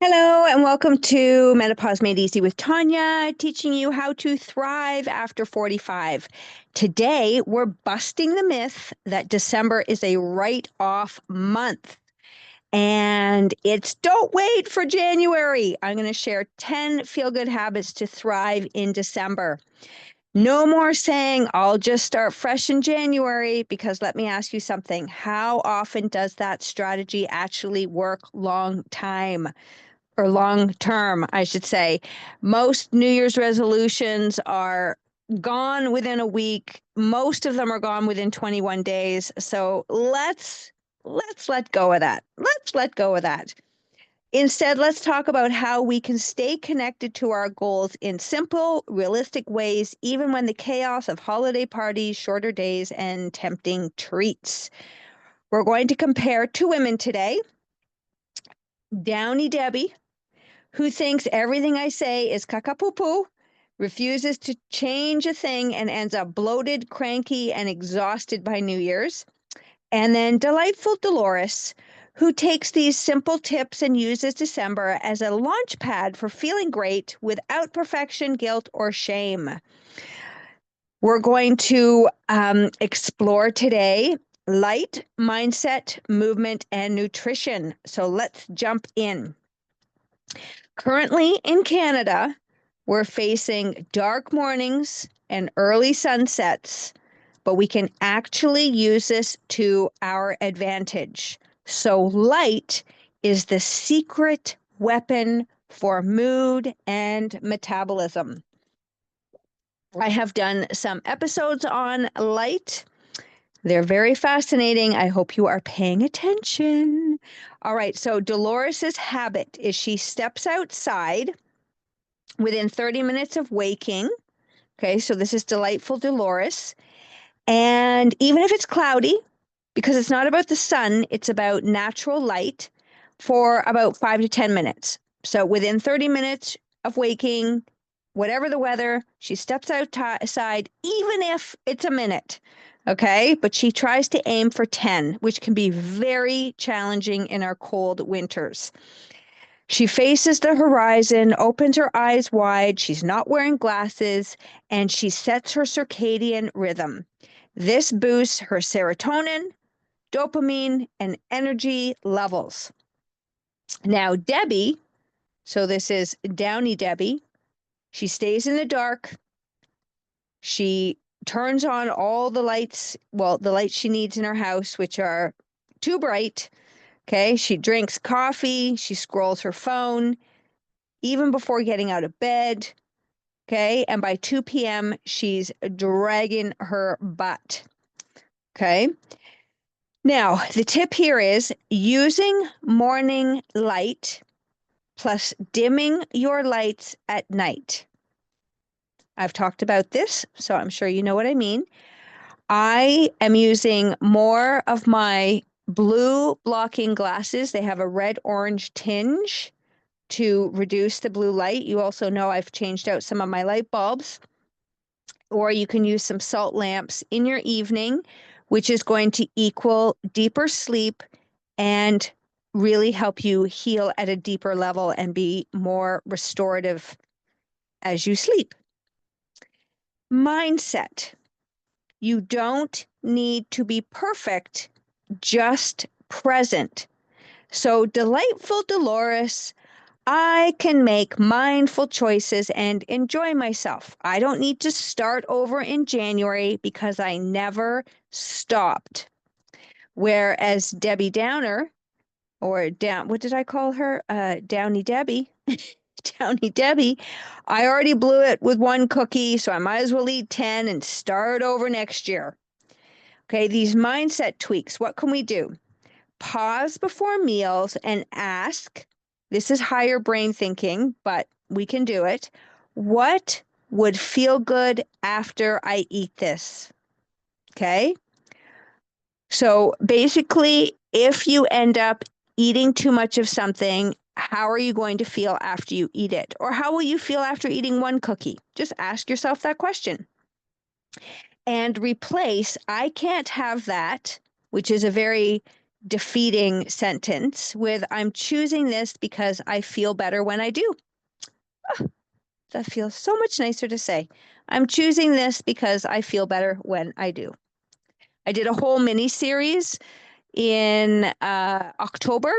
Hello and welcome to Menopause Made Easy with Tanya, teaching you how to thrive after 45. Today, we're busting the myth that December is a write-off month. And it's don't wait for January. I'm going to share 10 feel-good habits to thrive in December. No more saying, I'll just start fresh in January, because let me ask you something. How often does that strategy actually work long time? Or long term, I should say. Most New Year's resolutions are gone within a week. Most of them are gone within 21 days. So let's let go of that. Let's let go of that. Instead, let's talk about how we can stay connected to our goals in simple, realistic ways, even when the chaos of holiday parties, shorter days, and tempting treats. We're going to compare two women today, Downey Debbie, who thinks everything I say is caca-poo-poo, refuses to change a thing, and ends up bloated, cranky, and exhausted by New Year's. And then Delightful Dolores, who takes these simple tips and uses December as a launch pad for feeling great without perfection, guilt, or shame. We're going to explore today light, mindset, movement, and nutrition. So let's jump in. Currently in Canada, we're facing dark mornings and early sunsets, but we can actually use this to our advantage. So light is the secret weapon for mood and metabolism. I have done some episodes on light. They're very fascinating. I hope you are paying attention. All right, so Dolores's habit is she steps outside within 30 minutes of waking. Okay, so this is Delightful Dolores. And even if it's cloudy, because it's not about the sun, it's about natural light for about 5 to 10 minutes. So within 30 minutes of waking, whatever the weather, she steps outside, even if it's a minute. Okay, but she tries to aim for 10, which can be very challenging in our cold winters. She faces the horizon, opens her eyes wide. She's not wearing glasses, and she sets her circadian rhythm. This boosts her serotonin, dopamine, and energy levels. Now, Debbie, so this is Downey Debbie, she stays in the dark. She turns on all the lights, well, the lights she needs in her house, which are too bright. Okay, she drinks coffee, she scrolls her phone, even before getting out of bed. Okay. And by 2 p.m., she's dragging her butt. Okay. Now, the tip here is using morning light plus dimming your lights at night. I've talked about this, so I'm sure you know what I mean. I am using more of my blue blocking glasses. They have a red-orange tinge to reduce the blue light. You also know I've changed out some of my light bulbs. Or you can use some salt lamps in your evening, which is going to equal deeper sleep and really help you heal at a deeper level and be more restorative as you sleep. Mindset. You don't need to be perfect, just present. So, Delightful Dolores, I can make mindful choices and enjoy myself. I don't need to start over in January because I never stopped. Whereas Debbie Downer, or what did I call her? Downey Debbie. Downey Debbie, I already blew it with one cookie, so I might as well eat 10 and start over next year. Okay, these mindset tweaks, what can we do? Pause before meals and ask, this is higher brain thinking, but we can do it. What would feel good after I eat this? Okay. So basically, if you end up eating too much of something, how are you going to feel after you eat it? Or how will you feel after eating one cookie? Just ask yourself that question. And replace, I can't have that, which is a very defeating sentence with, I'm choosing this because I feel better when I do. Oh, that feels so much nicer to say. I'm choosing this because I feel better when I do. I did a whole mini series in October,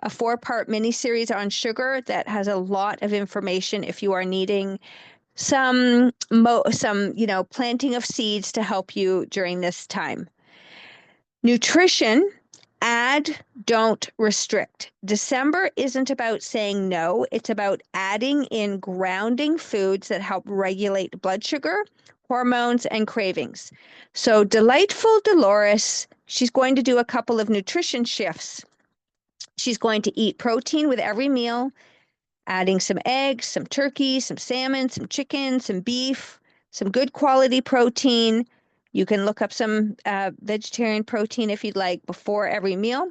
a 4-part mini series on sugar that has a lot of information if you are needing some planting of seeds to help you during this time. Nutrition, add, don't restrict. December isn't about saying no, it's about adding in grounding foods that help regulate blood sugar, hormones, and cravings. So Delightful Dolores, she's going to do a couple of nutrition shifts. She's going to eat protein with every meal, adding some eggs, some turkey, some salmon, some chicken, some beef, some good quality protein. You can look up some vegetarian protein if you'd like before every meal.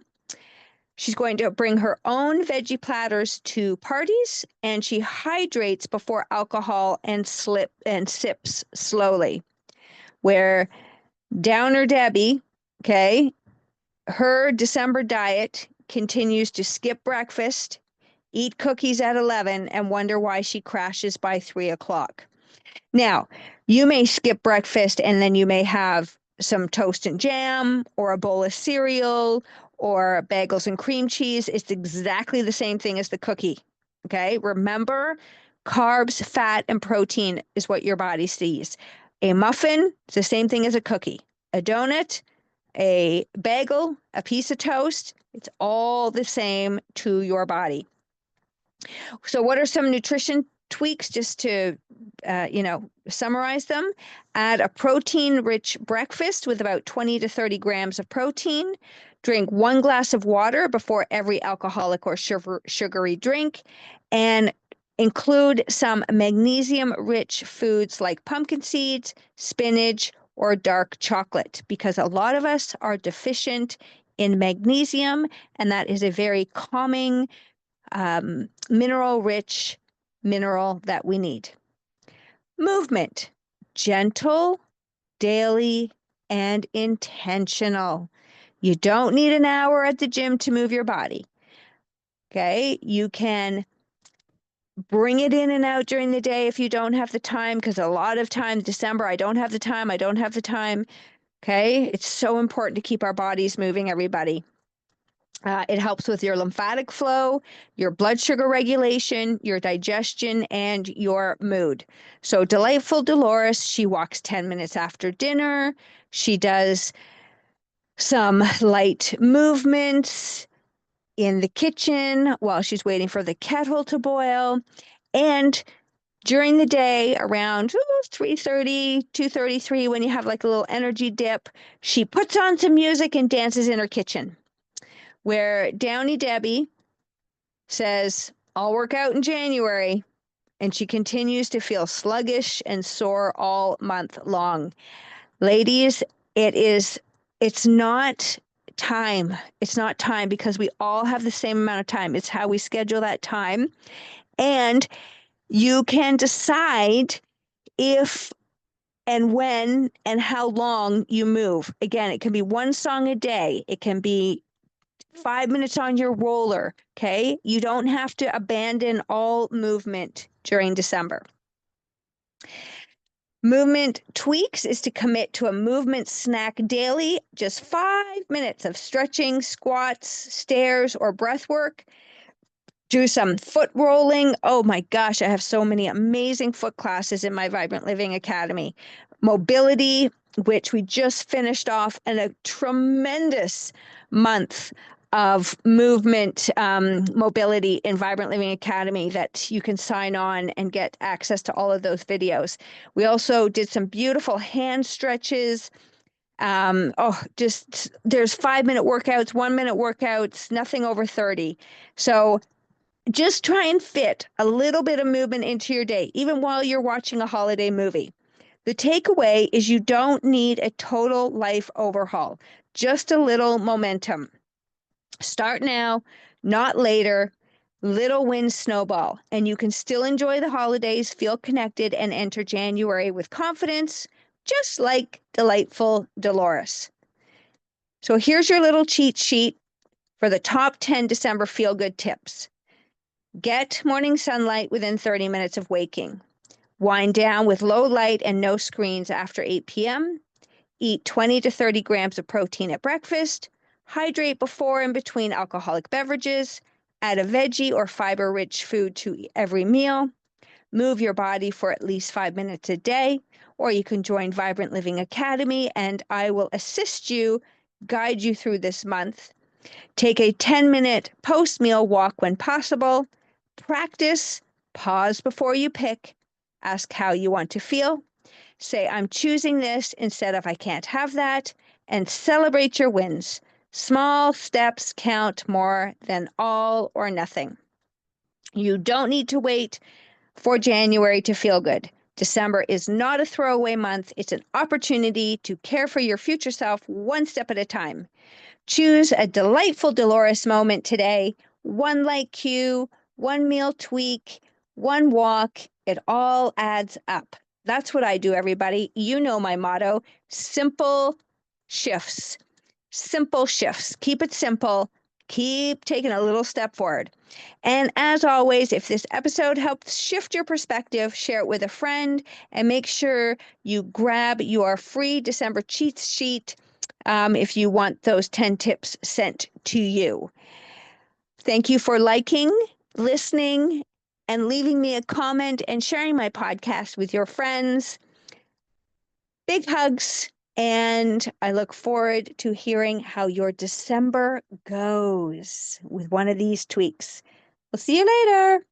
She's going to bring her own veggie platters to parties, and she hydrates before alcohol and sips slowly. Where Downer Debbie, okay, her December diet continues to skip breakfast, eat cookies at 11, and wonder why she crashes by 3 o'clock. Now, you may skip breakfast and then you may have some toast and jam or a bowl of cereal or bagels and cream cheese. It's exactly the same thing as the cookie. Okay. Remember, carbs, fat, and protein is what your body sees. A muffin is the same thing as a cookie. A donut, a bagel, a piece of toast, it's all the same to your body. So what are some nutrition tweaks just to, summarize them? Add a protein-rich breakfast with about 20 to 30 grams of protein. Drink 1 glass of water before every alcoholic or sugary drink. And include some magnesium-rich foods like pumpkin seeds, spinach, or dark chocolate, because a lot of us are deficient in magnesium, and that is a very calming, mineral-rich mineral that we need. Movement, gentle, daily, and intentional. You don't need an hour at the gym to move your body. Okay, you can bring it in and out during the day if you don't have the time, because a lot of times December, I don't have the time. Okay, it's so important to keep our bodies moving, everybody. It helps with your lymphatic flow, your blood sugar regulation, your digestion, and your mood. So Delightful Dolores, she walks 10 minutes after dinner. She does some light movements in the kitchen while she's waiting for the kettle to boil. And during the day around 3:30, 2:33, when you have like a little energy dip, she puts on some music and dances in her kitchen. Where Downey Debbie says, I'll work out in January, and she continues to feel sluggish and sore all month long. Ladies, it's not time. It's not time, because we all have the same amount of time. It's how we schedule that time. And you can decide if and when and how long you move. Again, it can be 1 song a day. It can be 5 minutes on your roller, okay? You don't have to abandon all movement during December. Movement tweaks is to commit to a movement snack daily, just 5 minutes of stretching, squats, stairs, or breath work. Do some foot rolling. Oh my gosh, I have so many amazing foot classes in my Vibrant Living Academy. Mobility, which we just finished off, and a tremendous month of movement, mobility in Vibrant Living Academy that you can sign on and get access to all of those videos. We also did some beautiful hand stretches. There's 5-minute workouts, 1-minute workouts, nothing over 30. So just try and fit a little bit of movement into your day, even while you're watching a holiday movie. The takeaway is you don't need a total life overhaul, just a little momentum. Start now, not later. Little wins snowball, and you can still enjoy the holidays, feel connected, and enter January with confidence, just like Delightful Dolores. So here's your little cheat sheet. for the top 10 December feel-good tips. Get morning sunlight within 30 minutes of waking. Wind down with low light and no screens after 8 p.m. Eat 20 to 30 grams of protein at breakfast. Hydrate before and between alcoholic beverages. Add a veggie or fiber-rich food to every meal. Move your body for at least 5 minutes a day, or you can join Vibrant Living Academy and I will assist you, guide you through this month. Take a 10-minute post-meal walk when possible. Practice, pause before you pick, ask how you want to feel. Say, I'm choosing this instead of I can't have that, and celebrate your wins. Small steps count more than all or nothing. You don't need to wait for January to feel good. December is not a throwaway month. It's an opportunity to care for your future self one step at a time. Choose a delightful Dolores moment today. One light cue, one meal tweak, one walk. It all adds up. That's what I do, everybody. You know my motto, simple shifts. Simple shifts. Keep it simple. Keep taking a little step forward. And as always, if this episode helps shift your perspective, share it with a friend and make sure you grab your free December cheat sheet if you want those 10 tips sent to you. Thank you for liking, listening, and leaving me a comment and sharing my podcast with your friends. Big hugs. And I look forward to hearing how your December goes with one of these tweaks. We'll see you later.